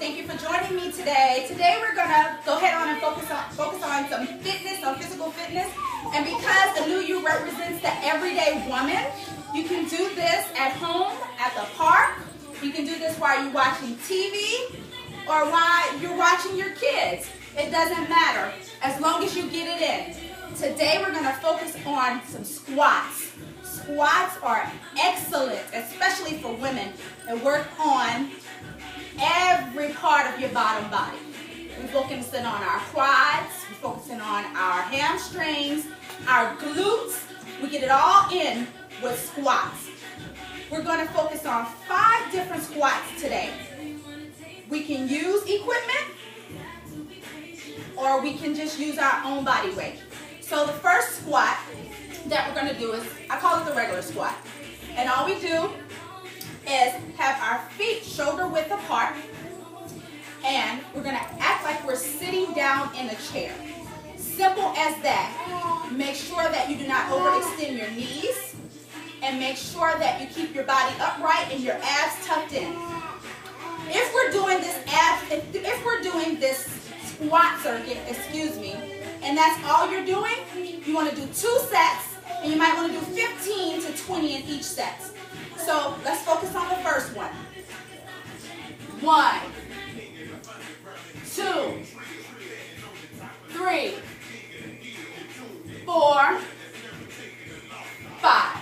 Thank you for joining me today. Today we're gonna go ahead on and focus on some fitness, on physical fitness. And because the new you represents the everyday woman, you can do this at home, at the park. You can do this while you're watching TV or while you're watching your kids. It doesn't matter as long as you get it in. Today we're gonna focus on some squats. Squats are excellent, especially for women, and work on every part of your bottom body. We're focusing on our quads, we're focusing on our hamstrings, our glutes. We get it all in with squats. We're going to focus on 5 different squats today. We can use equipment, or we can just use our own body weight. So the first squat that we're going to do is, I call it the regular squat. And all we do is have our feet shoulder width apart, and we're going to act like we're sitting down in a chair. Simple as that. Make sure that you do not overextend your knees, and make sure that you keep your body upright and your abs tucked in. If we're doing this squat circuit, and that's all you're doing, you want to do 2 sets, and you might want to do 15 to 20 in each set. So let's focus on the first one. 1, 2, 3, 4, 5.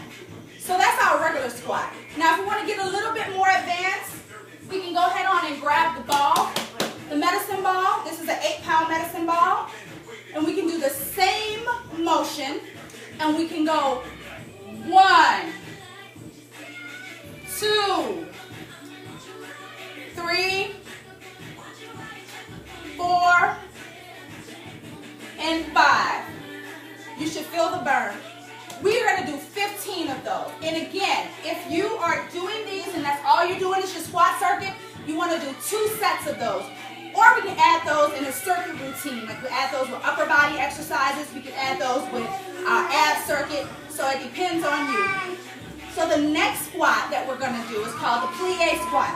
So that's our regular squat. Now if we want to get a little bit more advanced, we can go ahead on and grab the ball, the medicine ball. This is an 8-pound medicine ball. And we can do the same motion, and we can go 1, 2, 3, 4, and 5. You should feel the burn. We are going to do 15 of those. And again, if you are doing these and that's all you're doing is your squat circuit, you want to do 2 sets of those. Or we can add those in a circuit routine. Like we add those with upper body exercises. We can add those with our ab circuit. So it depends on you. So the next squat that we're going to do is called the plie squat.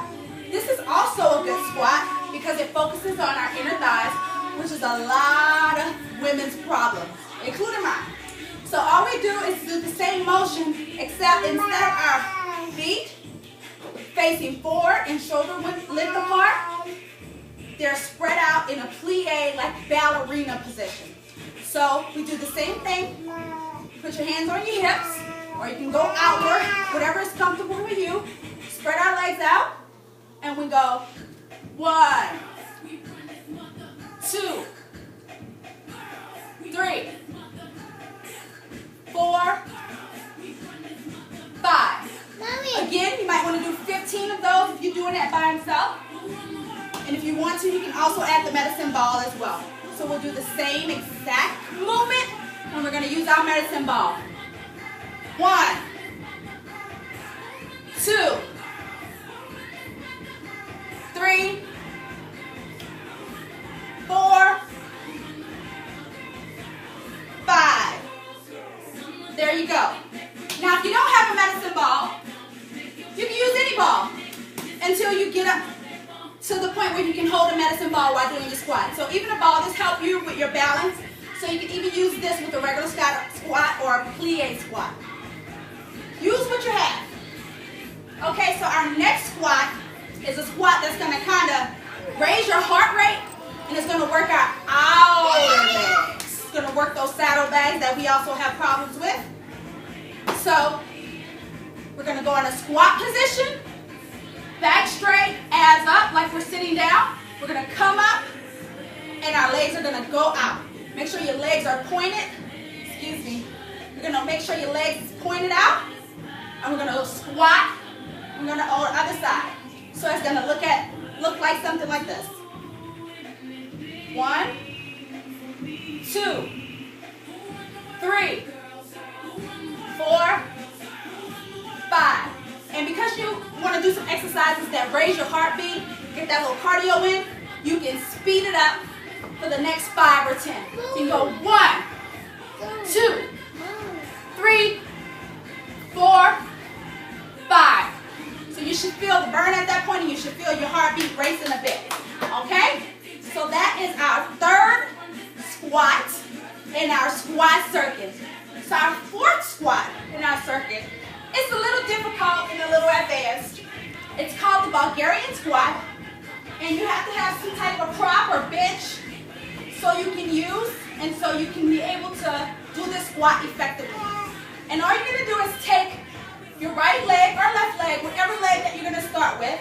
This is also a good squat because it focuses on our inner thighs, which is a lot of women's problems, including mine. So all we do is do the same motion, except instead of our feet facing forward and shoulder width apart, they're spread out in a plie, like ballerina position. So we do the same thing. Put your hands on your hips, or you can go outward, whatever is comfortable with you. Spread our legs out, and we go 1, 2, 3, 4, 5. Mommy. Again, you might want to do 15 of those if you're doing that by yourself. And if you want to, you can also add the medicine ball as well. So we'll do the same exact movement, and we're going to use our medicine ball. 1, 2, 3, 4, 5. There you go. Now, if you don't have a medicine ball, you can use any ball until you get up to the point where you can hold a medicine ball while doing your squat. So even a ball, this helps you with your balance. So you can even use this with a regular squat or a plie squat. Use what you have. Okay, so our next squat is a squat that's going to kind of raise your heart rate, and it's going to work our outer legs. It's going to work those saddlebags that we also have problems with. So we're going to go in a squat position, back straight, abs up like we're sitting down. We're going to come up, and our legs are going to go out. Make sure your legs are pointed. Excuse me. You're going to make sure your legs is pointed out, and we're going to squat. We're going to go on the other side. So it's going to look like something like this. 1, 2, 3, 4, 5. And because you want to do some exercises that raise your heartbeat, get that little cardio in, you can speed it up for the next 5 or 10. So you go 1, 2, 3, 4, 5. So you should feel the burn at that point, and you should feel your heartbeat racing a bit. Okay? So that is our third squat in our squat circuit. So our fourth squat in our circuit is a little difficult and a little advanced. It's called the Bulgarian squat, and you have to have some type of prop or bench so you can use and so you can be able to do this squat effectively. And all you're going to do is take your right leg or left leg, whatever leg that you're going to start with.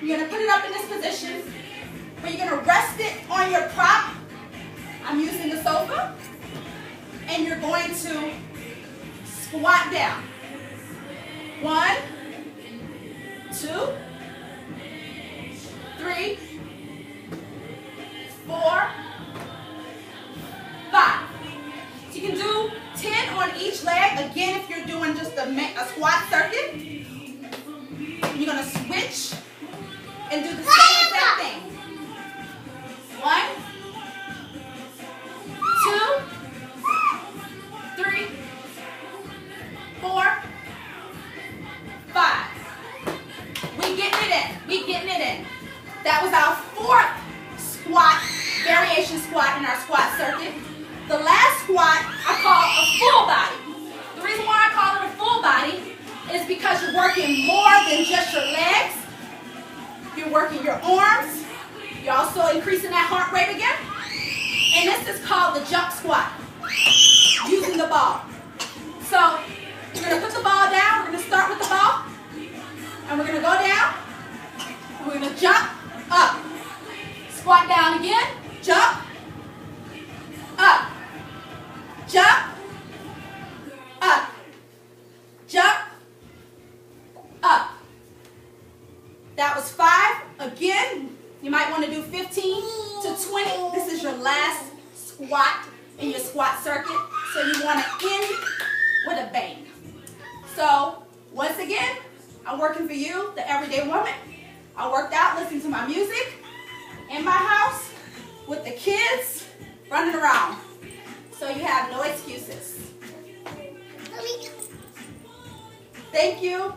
You're going to put it up in this position, but you're going to rest it on your prop. I'm using the sofa. And you're going to squat down. 1, 2, 3, 4, 5. So you can do 10 on each leg. Again, if you're doing just a squat circuit, you're going to switch and do the same exact thing. 1, 2, 3, 4, 5. We getting it in. We getting it in. That was our fourth squat, variation squat in our squat circuit. The last squat I call a full body. The reason why I call it a full body is because you're working more than just your legs. You're working your arms. You're also increasing that heart rate again. And this is called the jump squat, using the ball. So we're going to put the ball down. We're going to start with the ball. And we're going to go down. And we're going to jump up. Squat down again. Jump. Up. Jump. Up. Jump. Up. That was 5. Again, you might want to do 15 to 20. This is your last squat in your squat circuit. So you want to end with a bang. So, once again, I'm working for you, the everyday woman. I worked out listening to my music in my house with the kids running around. So you have no excuses. Thank you.